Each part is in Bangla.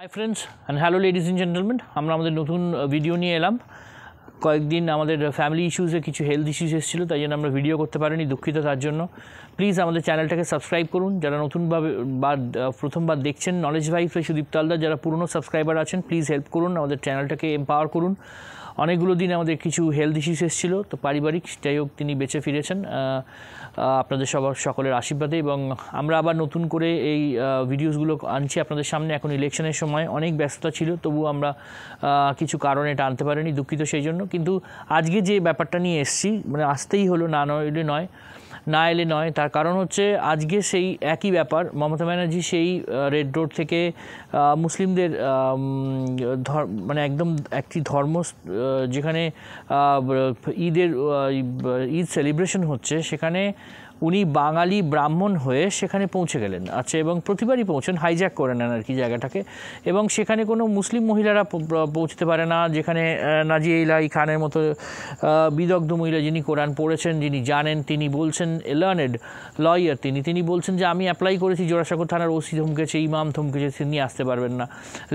High friends and hello ladies and gentleman, আমরা আমাদের নতুন ভিডিও নিয়ে এলাম। কয়েকদিন আমাদের ফ্যামিলি ইস্যুসে কিছু হেলথ ইস্যুস এসেছিলো, তাই জন্য আমরা ভিডিও করতে পারিনি, দুঃখিত তার জন্য। প্লিজ আমাদের চ্যানেলটাকে সাবস্ক্রাইব করুন, যারা নতুনভাবে বা প্রথমবার দেখছেন। নলেজ ভাই সুদীপ তালদার যারা পুরনো সাবস্ক্রাইবার আছেন, প্লিজ হেল্প করুন, আমাদের চ্যানেলটাকে এম্পাওয়ার করুন। অনেকগুলো দিন আমাদের কিছু হেলথ ইস্যুস এসেছিলো, তো পারিবারিক, যাই হোক তিনি বেঁচে ফিরেছেন আপনাদের সকলের আশীর্বাদে। এবং আমরা আবার নতুন করে এই ভিডিওসগুলো আনছি আপনাদের সামনে। এখন ইলেকশনের সময় অনেক ব্যস্ততা ছিল, তবু আমরা কিছু কারণে এটা আনতে পারিনি, দুঃখিত সেই জন্য। কিন্তু আজকে যে ব্যাপারটা নিয়ে এসেছি, মানে আসতেই হলো, না এলে নয়, তার কারণ হচ্ছে আজকে সেই একই ব্যাপার। মমতা ব্যানার্জি সেই রেড রোড থেকে মুসলিমদের মানে একদম একটি ধর্ম, যেখানে ঈদ সেলিব্রেশন হচ্ছে, সেখানে উনি বাঙালি ব্রাহ্মণ হয়ে সেখানে পৌঁছে গেলেন। আচ্ছা, এবং প্রতিবারই পৌঁছেন, হাইজ্যাক করে নেন আর কি জায়গাটাকে, এবং সেখানে কোনো মুসলিম মহিলারা পৌঁছতে পারে না, যেখানে নাজিয়া ইলাহি খানের মতো বিদগ্ধ মহিলা, যিনি কোরআন পড়েছেন, যিনি জানেন, তিনি বলছেন, লার্নেড লয়ার তিনি বলছেন যে আমি অ্যাপ্লাই করেছি, জোড়াসাঁকো থানার ওসি ধমকেছে, ইমাম ধমকেছে, তিনি আসতে পারবেন না।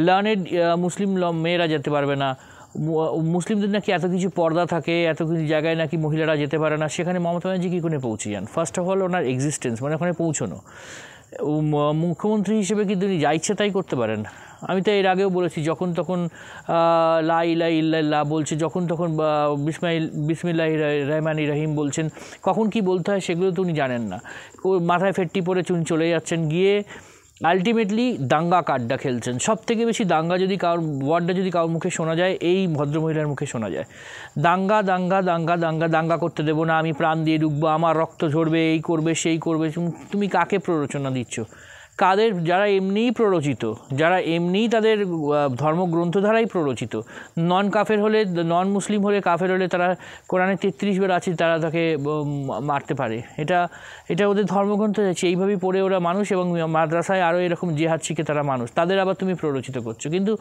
লার্নেড মুসলিম মেয়েরা যেতে পারবে না। মুসলিমদের নাকি এত কিছু পর্দা থাকে, এত কিছু জায়গায় নাকি মহিলারা যেতে পারে না, সেখানে মমতা ব্যানার্জি কী করে পৌঁছে যান? First of all owner existence, মানে ওখানে পৌঁছানো। মুখ্যমন্ত্রী হিসেবে কি তিনি যা ইচ্ছে তাই করতে পারেন? আমি তো এর আগেও বলেছি, যখন তখন লা ইলাহা ইল্লাল্লাহ বলছে, যখন তখন বিসমিল্লাহির রহমানির রহিম বলছেন, কখন কি বলতে হয় সেগুলো তো উনি জানেন না। ও মাথায় ফেট্টি পরে চলে যাচ্ছেন, গিয়ে আলটিমেটলি দাঙ্গা কার্ডটা খেলছেন। সব থেকে বেশি দাঙ্গা যদি ওয়ার্ডটা যদি কারোর মুখে শোনা যায়, এই ভদ্রমহিলার মুখে শোনা যায়। দাঙ্গা দাঙ্গা দাঙ্গা দাঙ্গা দাঙ্গা করতে দেবো না, আমি প্রাণ দিয়ে ডুববো, আমার রক্ত ঝরবে, এই করবে সেই করবে। তুমি কাকে প্ররোচনা দিচ্ছ? কাদের? যারা এমনিই প্ররোচিত, যারা এমনিই তাদের ধর্মগ্রন্থ দ্বারাই প্ররোচিত। নন কাফের হলে, নন মুসলিম হলে, কাফের হলে তারা কোরআনে 33 বার আছে, তারা তাকে মারতে পারে। এটা ওদের ধর্মগ্রন্থ যাচ্ছে, এইভাবেই পড়ে ওরা মানুষ, এবং মাদ্রাসায় আরও এরকম জেহাদ শিখে তারা মানুষ, তাদের আবার তুমি প্ররোচিত করছো। কিন্তু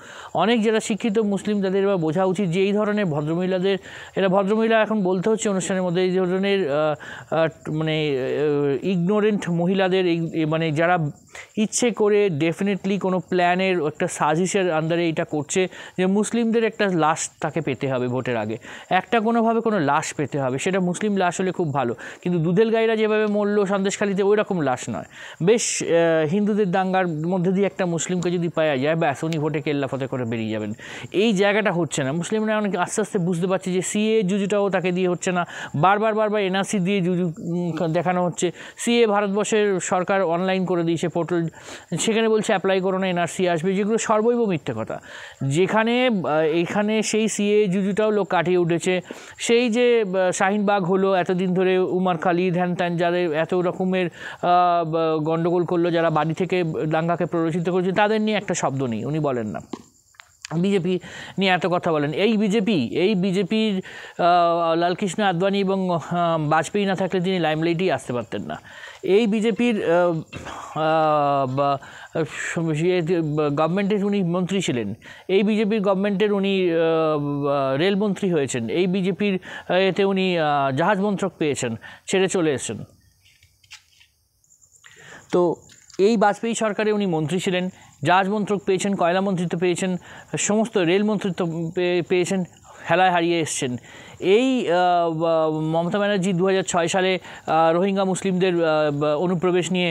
অনেক যারা শিক্ষিত মুসলিম, তাদের এবার বোঝা উচিত যে এই ধরনের ভদ্রমহিলাদের, ভদ্রমহিলা এখন বলতে হচ্ছে অনুষ্ঠানের মধ্যে, এই ধরনের মানে ইগনোরেন্ট মহিলাদের, মানে যারা ইচ্ছে করে ডেফিনেটলি কোনো প্ল্যানের একটা সাজিশের আন্ডারে এটা করছে যে মুসলিমদের একটা লাশ তাকে পেতে হবে ভোটের আগে, একটা কোনোভাবে কোনো লাশ পেতে হবে, সেটা মুসলিম লাশ হলে খুব ভালো। কিন্তু দুধেল গাইরা যেভাবে মরল সন্দেশখালিতে, ওই রকম লাশ নয়। বেশ হিন্দুদের দাঙ্গার মধ্যে দিয়ে একটা মুসলিমকে যদি পাওয়া যায়, ব্যাস উনি ভোটে কেল্লাফতে করে বেরিয়ে যাবেন। এই জায়গাটা হচ্ছে না। মুসলিমরা অনেক আস্তে আস্তে বুঝতে পারছে যে সিএ জুজুটাও তাকে দিয়ে হচ্ছে না, বারবার এনআরসি দিয়ে জুজু দেখানো হচ্ছে। সিএ ভারতবর্ষের সরকার অনলাইন করে দিয়েছে পোর্টাল, সেখানে বলছে অ্যাপ্লাই করো না, এনআরসি আসবে, যেগুলো সর্বৈব মিথ্যে কথা। এখানে সেই সিএ জুজুটাও লোক কাটিয়ে উঠেছে। সেই যে শাহিনবাগ হলো এতদিন ধরে, উমার খালিদ হ্যান ত্যান, যাদের এত রকমের গণ্ডগোল করলো, যারা বাড়ি থেকে দাঙ্গাকে প্ররোচিত করেছে, তাদের নিয়ে একটা শব্দ নেই, উনি বলেন না। বিজেপি নিয়ে এত কথা বলেন। এই বিজেপির লালকৃষ্ণ আদবানি এবং বাজপেয়ী না থাকলে তিনি লাইমলাইটেই আসতে পারতেন না। এই বিজেপির গভর্নমেন্টের উনি মন্ত্রী ছিলেন, এই বিজেপির গভর্নমেন্টের উনি রেলমন্ত্রী হয়েছেন, এই বিজেপির এতে উনি জাহাজ মন্ত্রক পেয়েছেন, ছেড়ে চলে এসেছেন। তো এই বাজপেয়ী সরকারে উনি মন্ত্রী ছিলেন, জাহাজ মন্ত্রক পেয়েছেন, কয়লা মন্ত্রিত্ব পেয়েছেন, সমস্ত রেল মন্ত্রিত্ব পেয়েছেন, হেলায় হারিয়ে এসছেন। এই মমতা ব্যানার্জি 2006 সালে রোহিঙ্গা মুসলিমদের অনুপ্রবেশ নিয়ে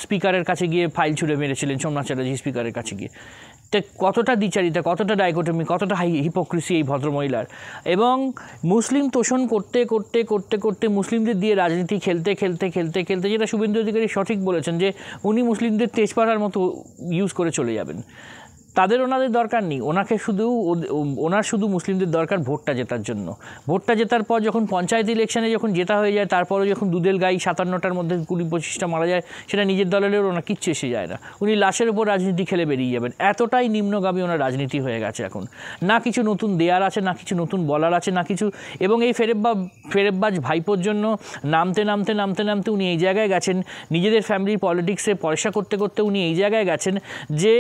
স্পিকারের কাছে গিয়ে ফাইল ছুঁড়ে মেরেছিলেন, সোমনাথ চ্যাটার্জি স্পিকারের কাছে গিয়ে। তা কতটা দ্বিচারিতা, কতটা ডাইকোটমি, কতটা হিপোক্রিসি এই ভদ্রমহিলার। এবং মুসলিম তোষণ করতে করতে করতে করতে মুসলিমদের দিয়ে রাজনীতি খেলতে খেলতে খেলতে খেলতে, যেটা শুভেন্দু অধিকারী সঠিক বলেছেন যে উনি মুসলিমদের তেজপাড়ার মতো ইউজ করে চলে যাবেন। ওনাদের দরকার নেই, ওনার শুধু মুসলিমদের দরকার ভোটটা জেতার জন্য। ভোটটা জেতার পর যখন পঞ্চায়েত ইলেকশনে যখন জেতা হয়ে যায়, তারপরে যখন দুধেল গাই 57টার মধ্যে 20-25টা মারা যায়, সেটা নিজের দলের ওনার কিচ্ছু এসে যায় না, উনি লাশের উপর রাজনীতি খেলে বেরিয়ে যাবেন। এতটাই নিম্নগামী ওনার রাজনীতি হয়ে গেছে এখন। না কিছু নতুন দেয়ার আছে, না কিছু নতুন বলার আছে, না কিছু। এবং এই ফেরেববাজ ভাইপোর জন্য নামতে নামতে নামতে নামতে উনি এই জায়গায় গেছেন, নিজেদের ফ্যামিলির পলিটিক্সে পয়সা করতে করতে উনি এই জায়গায় গেছেন যে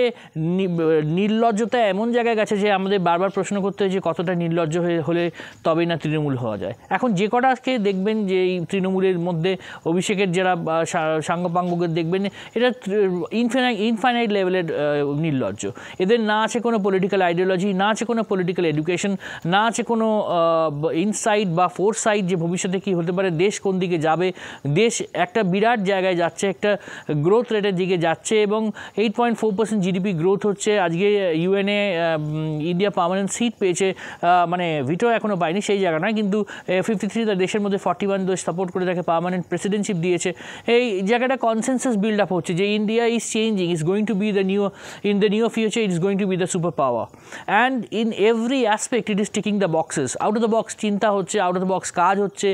নির্লজ্জতা এমন জায়গায় গেছে যে আমাদের বারবার প্রশ্ন করতে হয় যে কতটা নির্লজ্জ হলে তবেই না তৃণমূল হওয়া যায়। এখন যে কটাকে দেখবেন যে এই তৃণমূলের মধ্যে অভিষেকের যারা সাঙ্গপাঙ্গকে দেখবেন, এটা ইনফাইনাইট লেভেলের নির্লজ্জ। এদের না আছে কোনো পলিটিক্যাল আইডিওলজি, না আছে কোনো পলিটিক্যাল এডুকেশন, না আছে কোনো ইনসাইট বা ফোরসাইট যে ভবিষ্যতে কী হতে পারে, দেশ কোন দিকে যাবে। দেশ একটা বিরাট জায়গায় যাচ্ছে, একটা গ্রোথ রেটের দিকে যাচ্ছে এবং 8.4% জিডিপি গ্রোথ হচ্ছে। আজকে ইউএনএ ইন্ডিয়া পার্মানেন্ট সিট পেয়েছে, মানে ভিটো এখনও পায়নি সেই জায়গা নয়, কিন্তু 53 দেশের মধ্যে 41 দেশ সাপোর্ট করে তাকে পার্মানেন্ট প্রেসিডেন্টশিপ দিয়েছে। এই জায়গাটা কনসেনসাস বিল্ড আপ হচ্ছে যে India is changing, is going to B the in the near future it is going to B the super power, and in every aspect it is ticking the boxes. Out of the box চিন্তা হচ্ছে, আউট অফ দ্য বক্স কাজ হচ্ছে,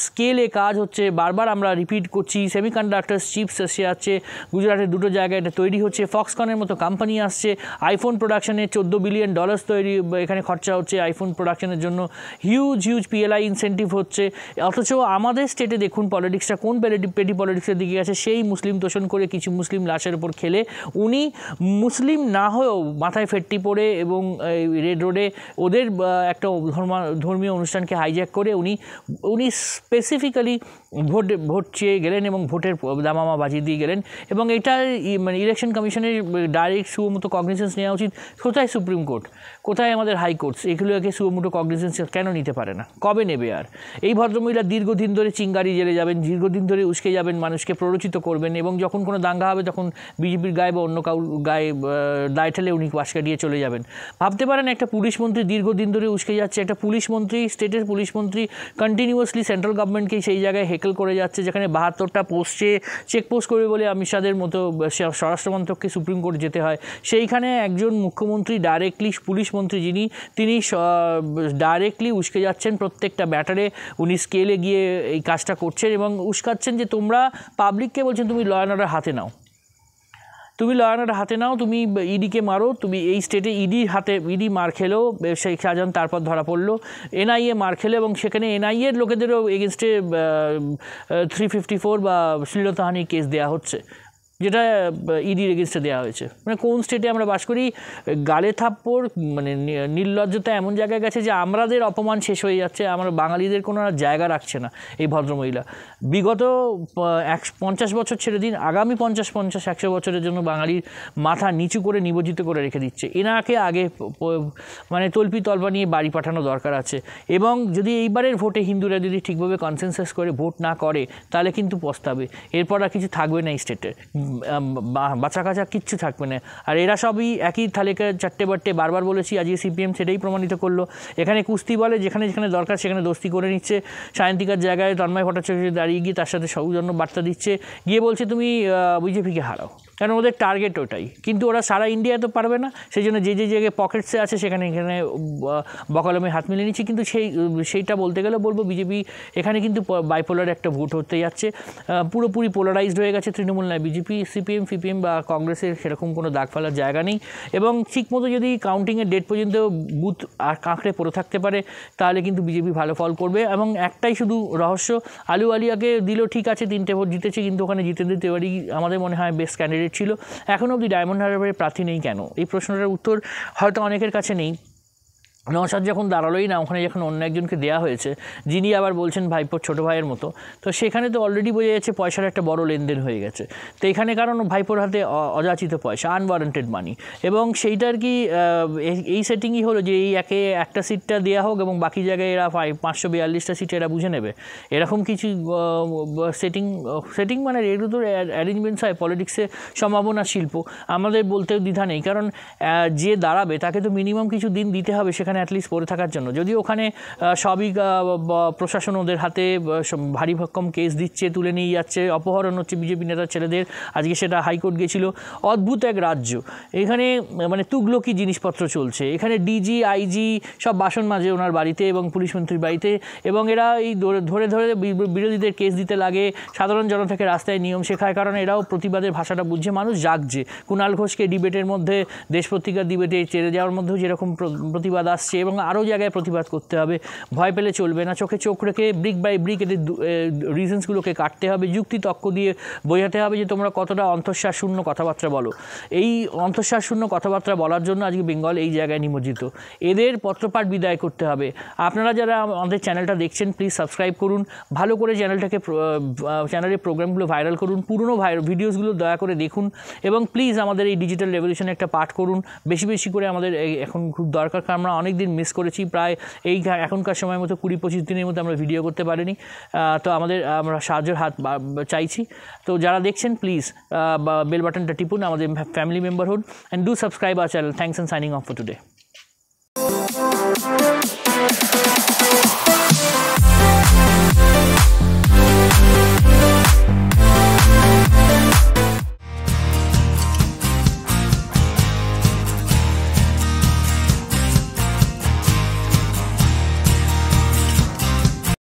স্কেলে কাজ হচ্ছে। বারবার আমরা রিপিট করছি, সেমিকন্ডাক্টার্স চিপস এসে যাচ্ছে, গুজরাটের দুটো জায়গায় এটা তৈরি হচ্ছে, ফক্সকনের মতো কোম্পানি আসছে, আইফোন প্রোডাকশনে $14 বিলিয়ন তৈরি এখানে খরচা হচ্ছে আইফোন প্রোডাকশনের জন্য, হিউজ পিএলআই ইনসেন্টিভ হচ্ছে। অথচ আমাদের স্টেটে দেখুন পলিটিক্সটা কোন পেটি পলিটিক্সের দিকে গেছে। সেই মুসলিম তোষণ করে কিছু মুসলিম লাশের উপর খেলে উনি মুসলিম না হয়েও মাথায় ফেট্টি পরে এবং রেড রোডে ওদের একটা ধর্মীয় অনুষ্ঠানকে হাইজ্যাক করে উনি স্পেসিফিক্যালি ভোট চেয়ে গেলেন এবং ভোটের দামামা বাজিয়ে দিয়ে গেলেন। এবং এটা মানে ইলেকশন কমিশনের ডাইরেক্ট সুমতো কগনিজেন্স নেওয়া উচিত। কোথায় সুপ্রিম কোর্ট, কোথায় আমাদের হাইকোর্টস, এগুলোকে সুমতো কগনিজেন্স কেন নিতে পারে না? কবে নেবে? আর এই ভদ্রমহিলা দীর্ঘদিন ধরে চিঙ্গারি জেলে যাবেন, দীর্ঘদিন ধরে উস্কে যাবেন, মানুষকে প্ররোচিত করবেন এবং যখন কোনো দাঙ্গা হবে তখন বিজেপির গায়ে বা অন্য কাউর গায়ে দায় ঠেলে উনি পাশ কাটিয়ে চলে যাবেন। ভাবতে পারেন একটা পুলিশ মন্ত্রী দীর্ঘদিন ধরে উস্কে যাচ্ছে, একটা পুলিশ মন্ত্রী, স্টেটের পুলিশ মন্ত্রী কন্টিনিউয়াসলি সেন্ট্রাল গভর্নমেন্টকে সেই জায়গায় হেকেল করে যাচ্ছে, যেখানে 72টা পোস্টে চেকপোস্ট করবে বলে অমিত শাহের মতো স্বরাষ্ট্রমন্ত্রককে সুপ্রিম কোর্ট যেতে হয়। সেইখানে একজন মুখ্যমন্ত্রী ডাইরেক্টলি পুলিশ মন্ত্রী তিনি ডাইরেক্টলি উস্কে যাচ্ছেন প্রত্যেকটা ব্যাটারে। উনি স্কেলে গিয়ে এই কাজটা করছেন এবং উস্কাচ্ছেন যে তোমরা পাবলিককে বলছেন তুমি ল অ্যান্ড অর্ডার হাতে নাও, তুমি ল অ্যান্ড অর্ডার হাতে নাও, তুমি ইডিকে মারো। তুমি এই স্টেটে ইডি মার খেলেও শেখ শাহজাহান তারপর ধরা পড়লো, এনআইএ মার খেলে এবং সেখানে এনআইএর লোকেদেরও এগেনস্টে 354 বা শ্লীলতাহানির কেস দেওয়া হচ্ছে, যেটা ইডির এগেনস্টে দেওয়া হয়েছে। মানে কোন স্টেটে আমরা বাস করি? গালে থাপ্পড়, মানে নির্লজ্জতা এমন জায়গায় গেছে যে আমাদের অপমান শেষ হয়ে যাচ্ছে, আমরা বাঙালিদের কোনো জায়গা রাখছে না এই ভদ্রমহিলা। বিগত 50 বছর ছেড়ে দিন, আগামী 50-100 বছরের জন্য বাঙালির মাথা নিচু করে নিবজিত করে রেখে দিচ্ছে। এনাকে আগে মানে তল্পি তলবা নিয়ে বাড়ি পাঠানো দরকার আছে। এবং যদি এইবারের ভোটে হিন্দুরা যদি ঠিকভাবে কনসেনসাস করে ভোট না করে তাহলে কিন্তু পস্তাবে। এরপর আর কিছু থাকবে না এই স্টেটে, বাঁচা কাচা কিচ্ছু থাকবে না। আর এরা সবই একই থালিকে চারটে বাট্টে, বারবার বলেছি, আজকে সিপিএম সেটাই প্রমাণিত করলো। এখানে কুস্তি বলে, যেখানে যেখানে দরকার সেখানে দোস্তি করে নিচ্ছে। সায়ন্তিকার জায়গায় তন্ময় ভট্টাচার্য দাঁড়িয়ে গিয়ে তার সাথে সৌজন্য বার্তা দিচ্ছে, গিয়ে বলছে তুমি বিজেপিকে হারাও, কারণ ওদের টার্গেট ওটাই। কিন্তু ওরা সারা ইন্ডিয়া তো পারবে না, সেই জন্য যে জায়গায় পকেটসে আছে সেখানে এখানে বকলমে হাত মিলিয়ে নিচ্ছে। কিন্তু সেইটা বলতে গেলে বলবো বিজেপি এখানে কিন্তু বাইপোলার একটা ভোট হতে যাচ্ছে, পুরোপুরি পোলারাইজড হয়ে গেছে। তৃণমূল নয়, বিজেপি, সিপিএম, ফিপিএম বা কংগ্রেসের সেরকম কোনো দাগ ফেলার জায়গা নেই। এবং ঠিকমতো যদি কাউন্টিংয়ের ডেট পর্যন্ত বুথ আর কাঁকড়ে পড়ে থাকতে পারে তাহলে কিন্তু বিজেপি ভালো ফল করবে। এবং একটাই শুধু রহস্য, আলুওয়ালিয়াকে দিল ঠিক আছে, 3টে ভোট জিতেছে, কিন্তু ওখানে জিতেন্দ্র তিওয়ারি আমাদের মনে হয় বেস্ট ক্যান্ডিডেট ছিল। এখনও অবধি ডায়মন্ড হারবারের প্রার্থী নেই কেন? এই প্রশ্নটার উত্তর হয়তো অনেকের কাছে নেই। নওশাদ যখন দাঁড়ালোই না, ওখানে যখন অন্য একজনকে দেওয়া হয়েছে, যিনি আবার বলছেন ভাইপোর ছোটো ভাইয়ের মতো, তো সেখানে তো অলরেডি বোঝা যাচ্ছে পয়সার একটা বড় লেনদেন হয়ে গেছে। তো এখানে কারণ ভাইপোর হাতে অযাচিত পয়সা, আনওয়ারেন্টেড মানি, এবং সেইটা আর কি এই সেটিংই হলো যে এই একটা সিটটা দেওয়া হোক এবং বাকি জায়গায় এরা 542টা সিট এরা বুঝে নেবে, এরকম কিছু সেটিং মানে এগুলো তো অ্যারেঞ্জমেন্টস হয় পলিটিক্সে, সম্ভাবনা শিল্প। আমাদের বলতেও দ্বিধা নেই, কারণ যে দাঁড়াবে তাকে তো মিনিমাম কিছু দিন দিতে হবে সেখানে অ্যাটলিস্ট পড়ে থাকার জন্য। যদিও ওখানে সবই প্রশাসন ওদের হাতে ভারী ভক্কম কেস দিচ্ছে, তুলে নিয়ে যাচ্ছে, অপহরণ হচ্ছে বিজেপি নেতার ছেলেদের। আজকে সেটা হাইকোর্ট গিয়েছিল। অদ্ভুত এক রাজ্য, এখানে মানে তুগলকি জিনিসপত্র চলছে। এখানে ডিজি, আইজি সব বাসন মাজে ওনার বাড়িতে এবং পুলিশ মন্ত্রীর বাড়িতে, এবং এরা এই ধরে ধরে বিরোধীদের কেস দিতে লাগে, সাধারণ জনতাকে রাস্তায় নিয়ম শেখায়, কারণ এরাও প্রতিবাদের ভাষাটা বুঝছে। মানুষ জাগছে। কুণাল ঘোষকে ডিবেটের মধ্যে, দেশ পত্রিকার ডিবেটে চেড়ে যাওয়ার মধ্যেও যেরকম প্রতিবাদ আসছে, আসছে এবং আরও জায়গায় প্রতিবাদ করতে হবে। ভয় পেলে চলবে না, চোখে চোখ রেখে ব্রিক বাই ব্রিক এদের রিজনসগুলোকে কাটতে হবে, যুক্তি তক্ক দিয়ে বোঝাতে হবে যে তোমরা কতটা অন্তঃশ্বাস শূন্য কথাবার্তা বলো। এই অন্তঃশ্বাস শূন্য কথাবার্তা বলার জন্য আজকে বেঙ্গল এই জায়গায় নিমজ্জিত। এদের পত্রপাঠ বিদায় করতে হবে। আপনারা যারা আমাদের চ্যানেলটা দেখছেন প্লিজ সাবস্ক্রাইব করুন, ভালো করে চ্যানেলের প্রোগ্রামগুলো ভাইরাল করুন, পুরনো ভিডিওসগুলো দয়া করে দেখুন এবং প্লিজ আমাদের এই ডিজিটাল রেভলিউশনে একটা পার্ট করুন। বেশি বেশি করে আমাদের এখন খুব দরকার, কারণ আমরা অনেক দিন মিস করেছি, প্রায় এখনকার সময় মতো 20-25 দিনের মধ্যে আমরা ভিডিও করতে পারিনি। তো আমরা সাহায্যের হাত চাইছি। তো যারা দেখছেন প্লিজ বেল বাটনটা টিপুন, আমাদের ফ্যামিলি মেম্বার হন, and do subscribe our channel. Thanks and signing off for today.